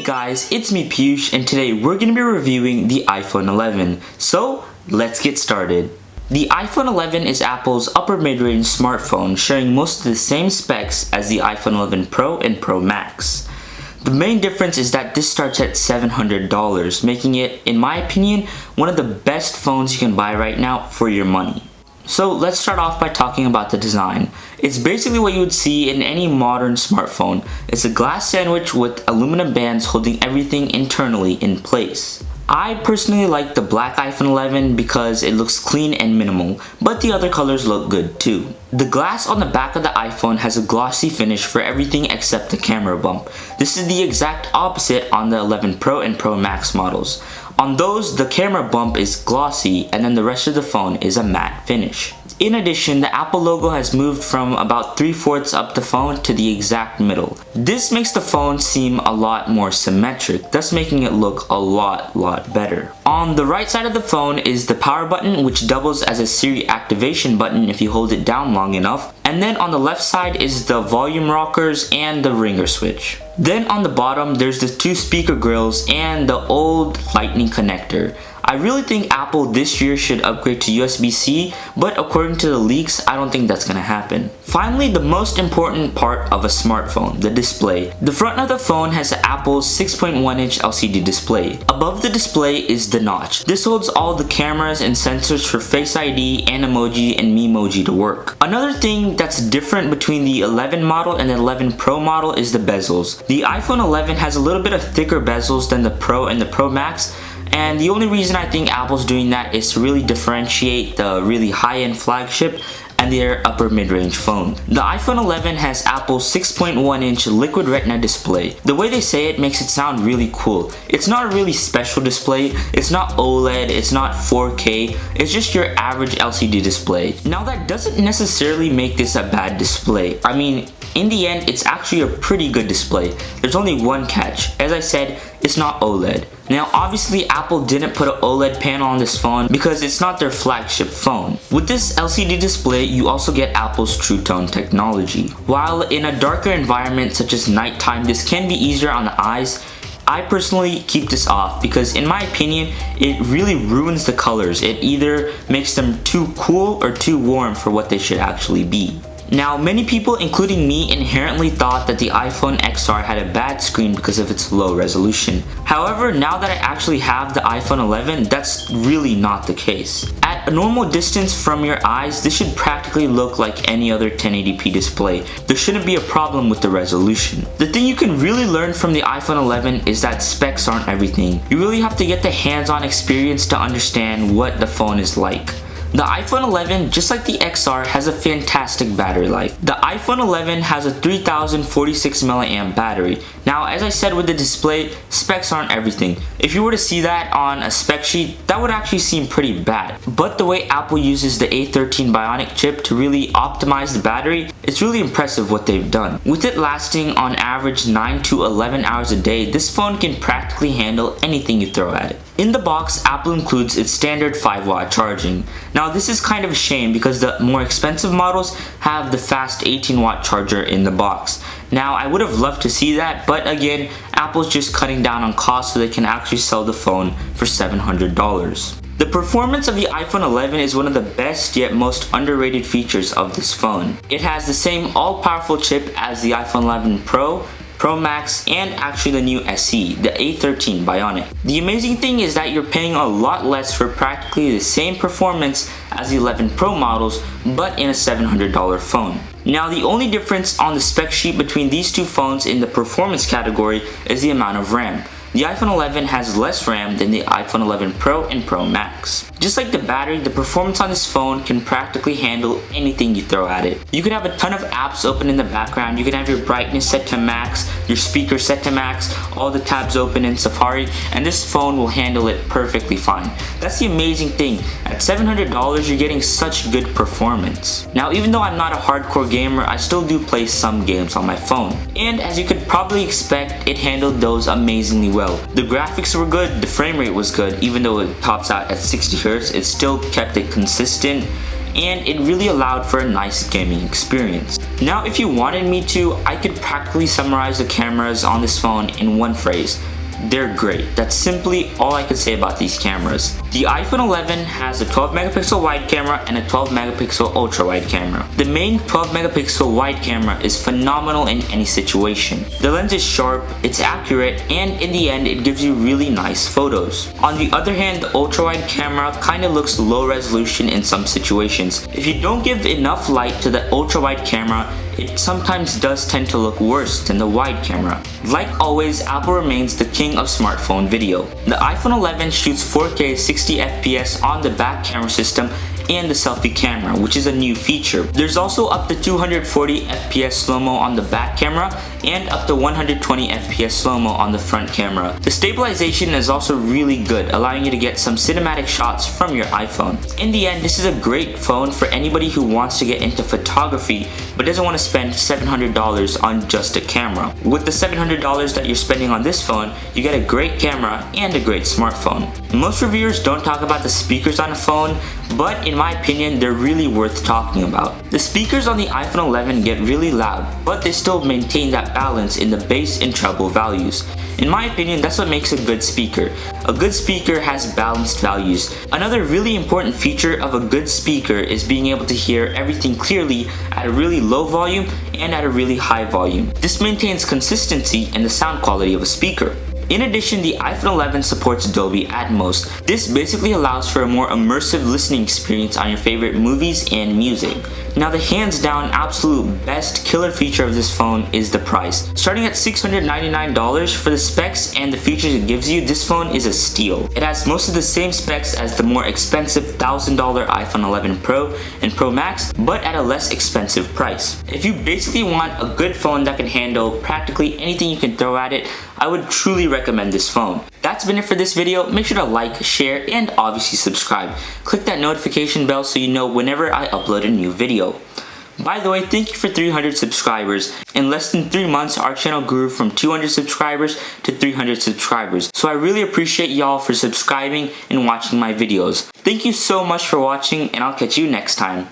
guys, it's me Piyush, and today we're going to be reviewing the iPhone 11. So, let's get started. The iPhone 11 is Apple's upper mid-range smartphone, sharing most of the same specs as the iPhone 11 Pro and Pro Max. The main difference is that this starts at $700, making it, in my opinion, one of the best phones you can buy right now for your money. So let's start off by talking about the design. It's basically what you would see in any modern smartphone. It's a glass sandwich with aluminum bands holding everything internally in place. I personally like the black iPhone 11 because it looks clean and minimal, but the other colors look good too. The glass on the back of the iPhone has a glossy finish for everything except the camera bump. This is the exact opposite on the 11 Pro and Pro Max models. On those, the camera bump is glossy and then the rest of the phone is a matte finish. In addition, the Apple logo has moved from about 3/4 up the phone to the exact middle. This makes the phone seem a lot more symmetric, thus making it look a lot better. On the right side of the phone is the power button, which doubles as a Siri activation button if you hold it down long enough. And then on the left side is the volume rockers and the ringer switch. Then on the bottom, there's the two speaker grills and the old lightning connector. I really think Apple this year should upgrade to USB-C, but according to the leaks, I don't think that's gonna happen. Finally, the most important part of a smartphone, the display. The front of the phone has Apple's 6.1-inch LCD display. Above the display is the notch. This holds all the cameras and sensors for Face ID, Animoji, and Memoji to work. Another thing that's different between the 11 model and the 11 Pro model is the bezels. The iPhone 11 has a little bit of thicker bezels than the Pro and the Pro Max, and the only reason I think Apple's doing that is to really differentiate the really high-end flagship and their upper mid-range phone. The iPhone 11 has Apple's 6.1-inch liquid retina display. The way they say it makes it sound really cool. It's not a really special display, it's not OLED, it's not 4K, it's just your average LCD display. Now that doesn't necessarily make this a bad display. I mean, in the end, it's actually a pretty good display. There's only one catch. As I said, it's not OLED. Now obviously Apple didn't put an OLED panel on this phone because it's not their flagship phone. With this LCD display, you also get Apple's True Tone technology. While in a darker environment such as nighttime, this can be easier on the eyes, I personally keep this off because in my opinion, it really ruins the colors. It either makes them too cool or too warm for what they should actually be. Now, many people, including me, inherently thought that the iPhone XR had a bad screen because of its low resolution. However, now that I actually have the iPhone 11, that's really not the case. At a normal distance from your eyes, this should practically look like any other 1080p display. There shouldn't be a problem with the resolution. The thing you can really learn from the iPhone 11 is that specs aren't everything. You really have to get the hands-on experience to understand what the phone is like. The iPhone 11, just like the XR, has a fantastic battery life. The iPhone 11 has a 3046 mAh battery. Now, as I said with the display, specs aren't everything. If you were to see that on a spec sheet, that would actually seem pretty bad. But the way Apple uses the A13 Bionic chip to really optimize the battery, it's really impressive what they've done. With it lasting on average 9 to 11 hours a day, this phone can practically handle anything you throw at it. In the box, Apple includes its standard 5-watt charging. Now this is kind of a shame because the more expensive models have the fast 18-watt charger in the box. Now I would have loved to see that, but again, Apple's just cutting down on cost so they can actually sell the phone for $700. The performance of the iPhone 11 is one of the best yet most underrated features of this phone. It has the same all-powerful chip as the iPhone 11 Pro, Pro Max, and actually the new SE, the A13 Bionic. The amazing thing is that you're paying a lot less for practically the same performance as the 11 Pro models, but in a $700 phone. Now the only difference on the spec sheet between these two phones in the performance category is the amount of RAM. The iPhone 11 has less RAM than the iPhone 11 Pro and Pro Max. Just like the battery, the performance on this phone can practically handle anything you throw at it. You can have a ton of apps open in the background, you can have your brightness set to max, your speaker set to max, all the tabs open in Safari, and this phone will handle it perfectly fine. That's the amazing thing. At $700, you're getting such good performance. Now, even though I'm not a hardcore gamer, I still do play some games on my phone. And as you could probably expect, it handled those amazingly well. The graphics were good, the frame rate was good, even though it tops out at 60Hz, it still kept it consistent, and it really allowed for a nice gaming experience. Now if you wanted me to, I could practically summarize the cameras on this phone in one phrase: they're great. That's simply all I can say about these cameras. The iPhone 11 has a 12 megapixel wide camera and a 12 megapixel ultra wide camera. The main 12 megapixel wide camera is phenomenal in any situation. The lens is sharp, it's accurate, and in the end it gives you really nice photos. On the other hand, the ultra wide camera kinda looks low resolution in some situations. If you don't give enough light to the ultra wide camera, it sometimes does tend to look worse than the wide camera. Like always, Apple remains the king of smartphone video. The iPhone 11 shoots 4K 60 FPS on the back camera system and the selfie camera, which is a new feature. There's also up to 240 FPS slow-mo on the back camera and up to 120 FPS slow-mo on the front camera. The stabilization is also really good, allowing you to get some cinematic shots from your iPhone. In the end, this is a great phone for anybody who wants to get into photography but doesn't want to spend $700 on just a camera. With the $700 that you're spending on this phone, you get a great camera and a great smartphone. Most reviewers don't talk about the speakers on a phone, but in my opinion, they're really worth talking about. The speakers on the iPhone 11 get really loud, but they still maintain that balance in the bass and treble values. In my opinion, that's what makes a good speaker. A good speaker has balanced values. Another really important feature of a good speaker is being able to hear everything clearly at a really low volume and at a really high volume. This maintains consistency in the sound quality of a speaker. In addition, the iPhone 11 supports Dolby Atmos. This basically allows for a more immersive listening experience on your favorite movies and music. Now, the hands down absolute best killer feature of this phone is the price. Starting at $699 for the specs and the features it gives you, this phone is a steal. It has most of the same specs as the more expensive $1,000 iPhone 11 Pro and Pro Max, but at a less expensive price. If you basically want a good phone that can handle practically anything you can throw at it, I would truly recommend this phone. That's been it for this video. Make sure to like, share, and obviously subscribe. Click that notification bell so you know whenever I upload a new video. By the way, thank you for 300 subscribers. In less than 3 months, our channel grew from 200 subscribers to 300 subscribers. So I really appreciate y'all for subscribing and watching my videos. Thank you so much for watching, and I'll catch you next time.